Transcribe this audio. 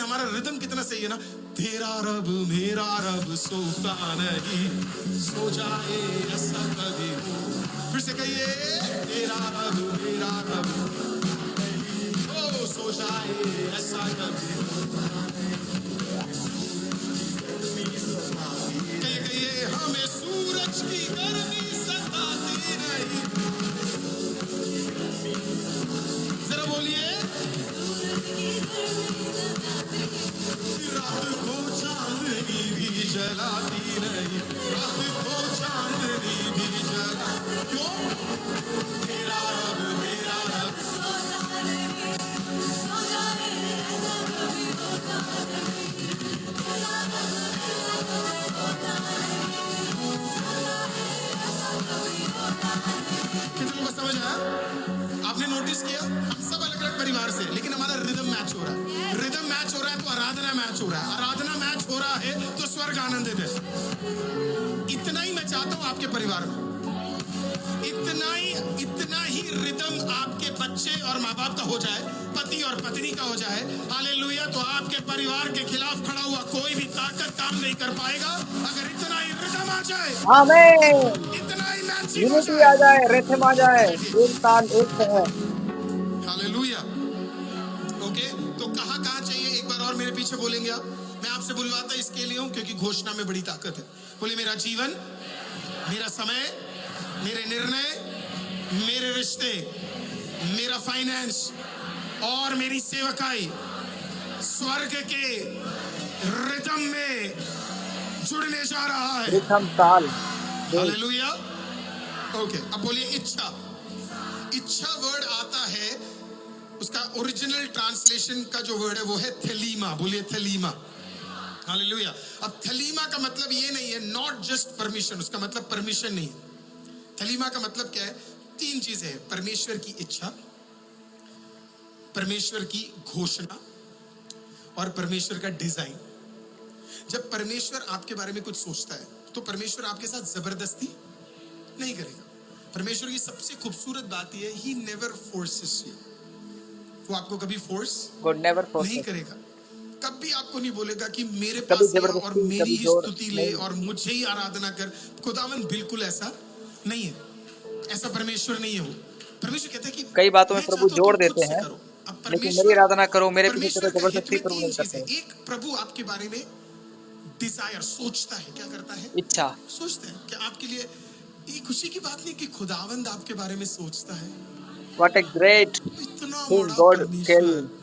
हमारा रिदम कितना सही है ना, तेरा रब मेरा रब सोता नहीं, सो जाए ऐसा कभी हो। फिर से कहिए, तेरा रब मेरा रब ओ सो जाए ऐसा कभी हो। कहिए हमें सूरज की गर्मी सताती नहीं। जरा बोलिए, रात को चांदनी भी जलाती नहीं, रात को चांदनी भी जला। क्यों? मेरा रब मेरा रब। कितने को समझ आया? आपने नोटिस किया, हम सब अलग अलग परिवार से, लेकिन हमारा रिदम मैच हो रहा है। रिदम मैच हो रहा है तो आराधना मैच हो रहा है, आराधना मैच हो रहा है तो स्वर्ग आनंदित है। इतना ही मैं चाहता हूं आपके परिवार में, इतना ही रिदम आपके बच्चे और माँ बाप का हो जाए, पति और पत्नी का हो जाए। हालेलुया। तो आपके परिवार के खिलाफ खड़ा हुआ कोई भी ताकत काम नहीं कर पाएगा अगर इतना ही रिदम आ जाए, आमीन। इतना ही मैचिंग हो यूनिटी आ जाए, जाए, रिथम आ जाए, एक ताल एक है। हालेलुया। ओके, तो कहाँ चाहिए, एक बार और मेरे पीछे बोलेंगे आप। मैं आपसे बुलवाता इसके लिए हूं क्योंकि घोषणा में बड़ी ताकत है। बोले, मेरा जीवन, मेरा समय, मेरे निर्णय, मेरे रिश्ते, मेरा फाइनेंस और मेरी सेवकाई स्वर्ग के रिदम में जुड़ने जा रहा है। रिथम ताल। हालेलुया। ओके, अब बोलिए इच्छा। इच्छा वर्ड आता है, उसका ओरिजिनल ट्रांसलेशन का जो वर्ड है वो है थेलीमा। बोलिए थेलीमा। हालेलुया। अब थेलीमा का मतलब ये नहीं है नॉट जस्ट परमिशन, उसका मतलब परमिशन नहीं है। थेलीमा का मतलब क्या है? 3 चीजें हैं, परमेश्वर की इच्छा, परमेश्वर की घोषणा और परमेश्वर का डिजाइन। जब परमेश्वर आपके बारे में कुछ सोचता है तो परमेश्वर आपके साथ जबरदस्ती नहीं करेगा। परमेश्वर की सबसे खूबसूरत बात यह है, ही नेवर फोर्सेस यू। वो आपको कभी फोर्स नहीं करेगा, कभी आपको नहीं बोलेगा कि मेरे पास आ और मेरी ही स्तुति ले और मुझे ही आराधना कर। खुदावंद बिल्कुल ऐसा नहीं है, ऐसा परमेश्वर नहीं है। वो परमेश्वर कहता है कि कई बातों में प्रभु जोड़ देते हैं, अब लेकिन मेरी आराधना करो, मेरे पीछे परमेश्वर चलो, का हित जबरदस्ती में प्रभु 3 नहीं चीजें। करते। एक, प्रभु आपके बारे में डिजायर सोचता है। क्या करता है? इच्छा। सोचता है कि आपके लिए ये खुशी की बात नहीं कि खुदावंद आपके बारे में सोचता है। व्हाट ए ग्रेट इतना थिंग बड़ा गॉड कैन परमेश्वर